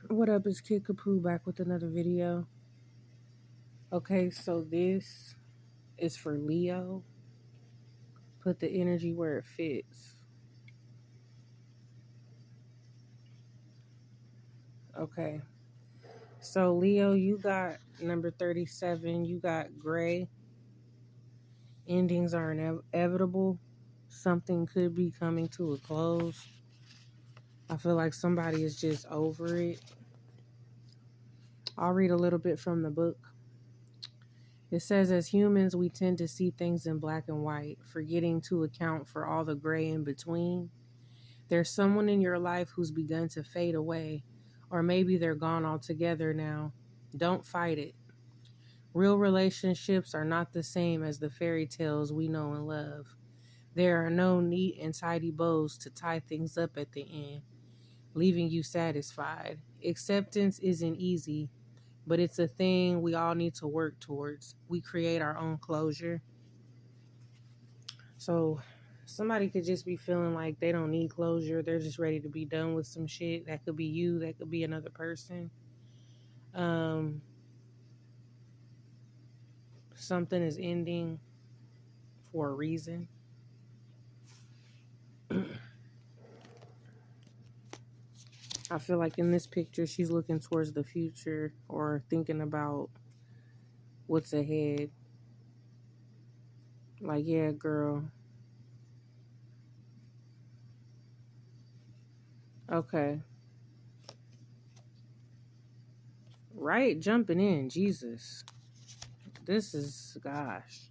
What up, is Kid Kapoo back with another video. Okay, so this is for Leo. Put the energy where it fits. Okay, so Leo, you got number 37. You got gray. Endings are inevitable. Something could be coming to a close. I feel like somebody is just over it. I'll read a little bit from the book. It says, as humans, we tend to see things in black and white, forgetting to account for all the gray in between. There's someone in your life who's begun to fade away, or maybe they're gone altogether now. Don't fight it. Real relationships are not the same as the fairy tales we know and love. There are no neat and tidy bows to tie things up at the end, leaving you satisfied. Acceptance isn't easy, but it's a thing we all need to work towards. We create our own closure. So somebody could just be feeling like they don't need closure. They're just ready to be done with some shit. That could be you. That could be another person. Something is ending for a reason. I feel like in this picture, she's looking towards the future or thinking about what's ahead. Like, yeah, girl. Okay. Right, jumping in. Jesus. This is, gosh.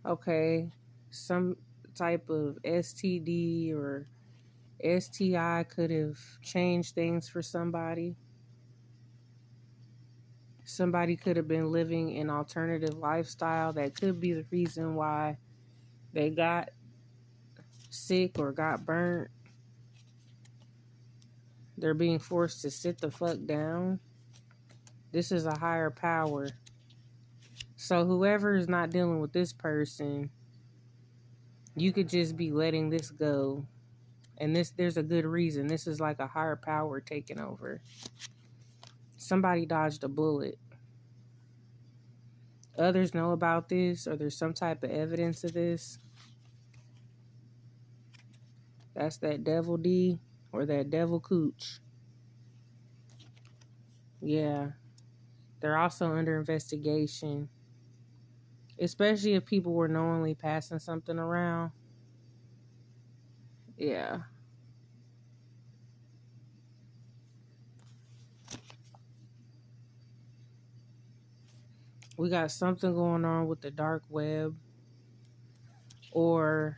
Okay. Some type of STD or STI could have changed things for somebody. Somebody could have been living an alternative lifestyle. That could be the reason why they got sick or got burnt. They're being forced to sit the fuck down. This is a higher power. So whoever is not dealing with this person, you could just be letting this go. And there's a good reason. This is like a higher power taking over. Somebody dodged a bullet. Others know about this, or there's some type of evidence of this. That's that devil D or that devil cooch. Yeah. They're also under investigation. Especially if people were knowingly passing something around. Yeah. We got something going on with the dark web. Or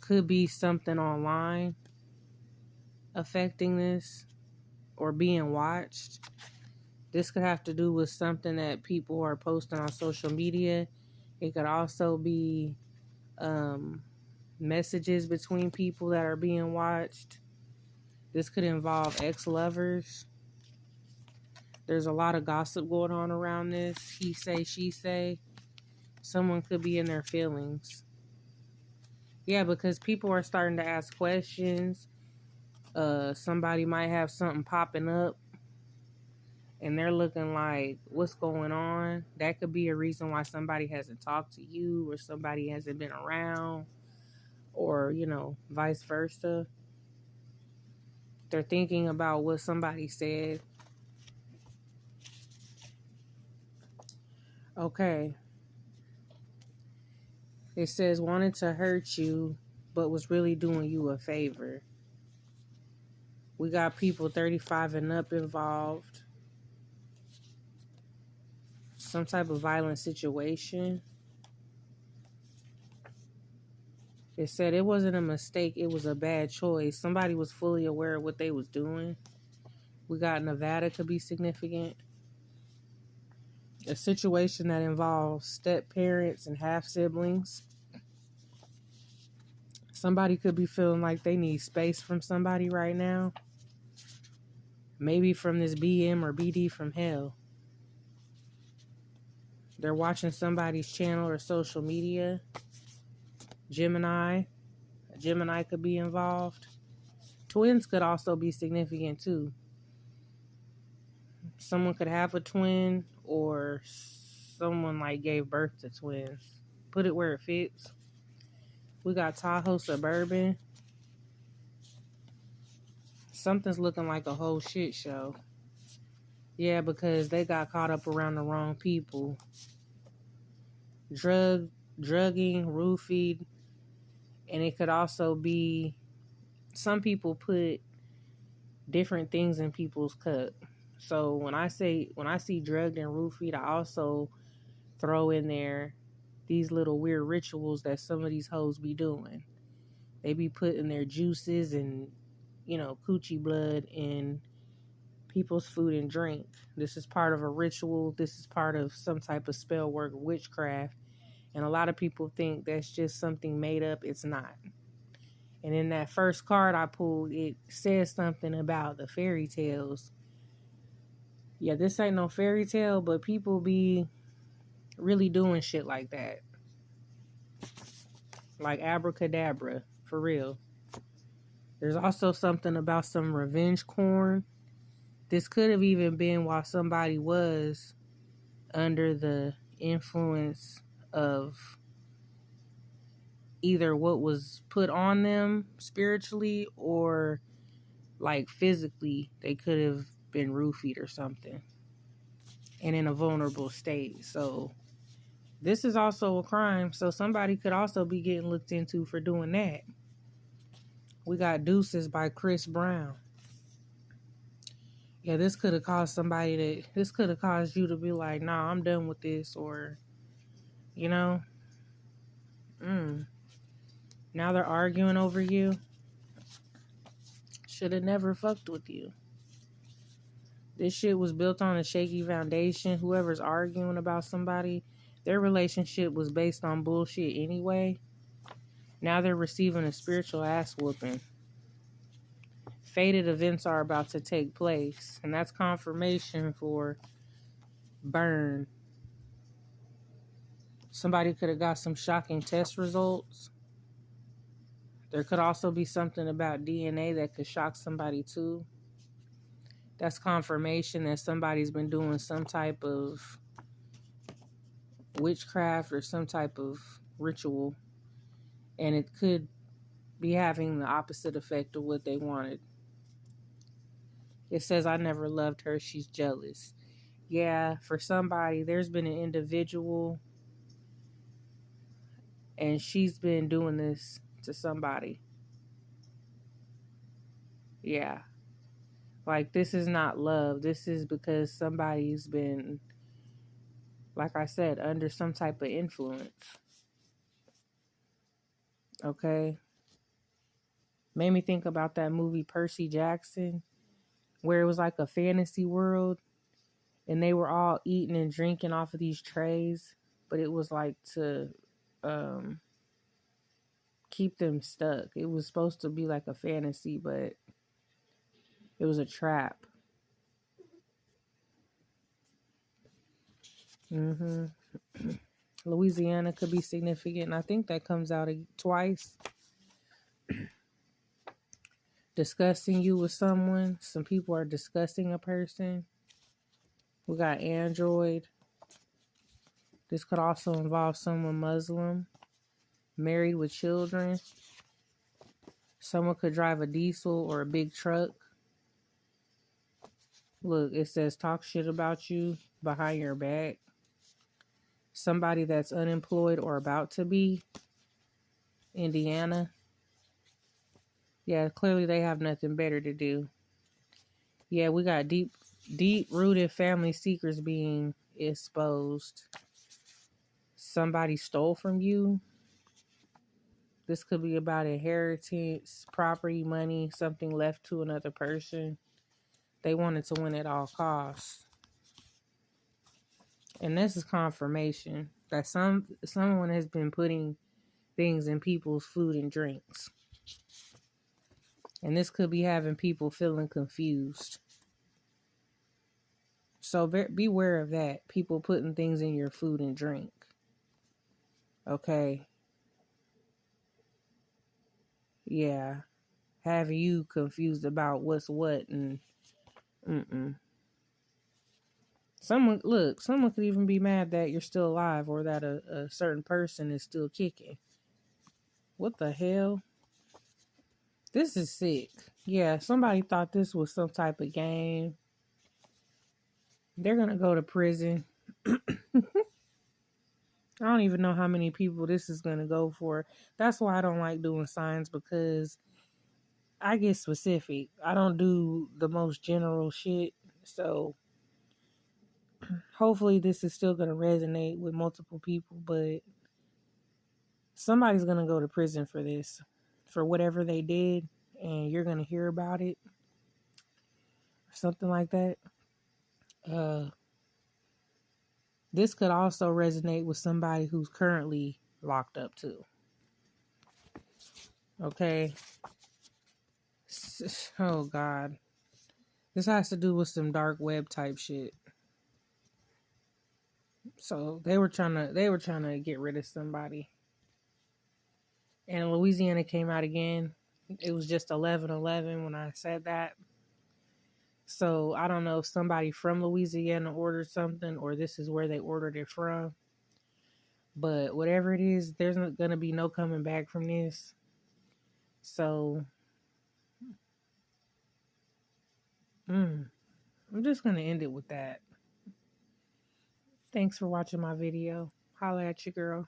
could be something online affecting this or being watched. This could have to do with something that people are posting on social media. It could also be messages between people that are being watched. This could involve ex-lovers. There's a lot of gossip going on around this. He say, she say. Someone could be in their feelings. Yeah, because people are starting to ask questions. Somebody might have something popping up and they're looking like, what's going on? That could be a reason why somebody hasn't talked to you or somebody hasn't been around, or, vice versa. They're thinking about what somebody said. Okay. It says wanted to hurt you, but was really doing you a favor. We got people 35 and up involved. Some type of violent situation. It said it wasn't a mistake, it was a bad choice. Somebody was fully aware of what they was doing. We got Nevada could be significant. A situation that involves step parents and half siblings. Somebody could be feeling like they need space from somebody right now. Maybe from this BM or BD from hell. They're watching somebody's channel or social media. Gemini could be involved. Twins could also be significant too. someone could have a twin, or someone like gave birth to twins. Put it where it fits. We got Tahoe Suburban. Something's looking like a whole shit show. Yeah, because they got caught up around the wrong people. Drugging, roofied, and it could also be, some people put different things in people's cup. So when I see drugged and roofied, I also throw in there these little weird rituals that some of these hoes be doing. They be putting their juices and, coochie blood in people's food and drink. This is part of a ritual. This is part of some type of spell work, witchcraft. And a lot of people think that's just something made up. It's not. And in that first card I pulled, it says something about the fairy tales. Yeah, this ain't no fairy tale, but people be really doing shit like that. Like abracadabra, for real. There's also something about some revenge corn. This could have even been while somebody was under the influence of either what was put on them spiritually or like physically. They could have been roofied or something and in a vulnerable state. So this is also a crime. So somebody could also be getting looked into for doing that. We got Deuces by Chris Brown. Yeah, this could have caused this could have caused you to be like, nah, I'm done with this, or, now they're arguing over you. Should have never fucked with you. This shit was built on a shaky foundation. Whoever's arguing about somebody, their relationship was based on bullshit anyway. Now they're receiving a spiritual ass whooping. Fated events are about to take place, and that's confirmation for burn. Somebody could have got some shocking test results. There could also be something about DNA that could shock somebody too. That's confirmation that somebody's been doing some type of witchcraft or some type of ritual, and it could be having the opposite effect of what they wanted. It says, I never loved her, she's jealous. Yeah, for somebody, there's been an individual and she's been doing this to somebody. Yeah. Like, this is not love. This is because somebody's been, like I said, under some type of influence. Okay? Made me think about that movie Percy Jackson, where it was like a fantasy world and they were all eating and drinking off of these trays, but it was like to keep them stuck. It was supposed to be like a fantasy, but it was a trap. Louisiana could be significant. And I think that comes out twice. Discussing you with someone. Some people are discussing a person. We got Android. This could also involve someone Muslim, married with children. Someone could drive a diesel or a big truck. Look, it says talk shit about you behind your back. Somebody that's unemployed or about to be. Indiana. Yeah, clearly they have nothing better to do. Yeah, we got deep-rooted family secrets being exposed. Somebody stole from you. This could be about inheritance, property, money, something left to another person. They wanted to win at all costs. And this is confirmation that someone has been putting things in people's food and drinks. And this could be having people feeling confused. So beware of that. People putting things in your food and drink. Okay. Yeah. Have you confused about what's what and Someone could even be mad that you're still alive or that a certain person is still kicking. What the hell? This is sick. Yeah, somebody thought this was some type of game. They're gonna go to prison. I don't even know how many people this is gonna go for. That's why I don't like doing signs, because I get specific. I don't do the most general shit. So hopefully this is still gonna resonate with multiple people, but somebody's gonna go to prison for this, for whatever they did, and you're gonna hear about it, or something like that. This could also resonate with somebody who's currently locked up too. Okay. Oh God. This has to do with some dark web type shit. So they were trying to get rid of somebody. And Louisiana came out again. It was just 11/11 when I said that. So I don't know if somebody from Louisiana ordered something or this is where they ordered it from. But whatever it is, there's not going to be no coming back from this. So I'm just going to end it with that. Thanks for watching my video. Holla at your girl.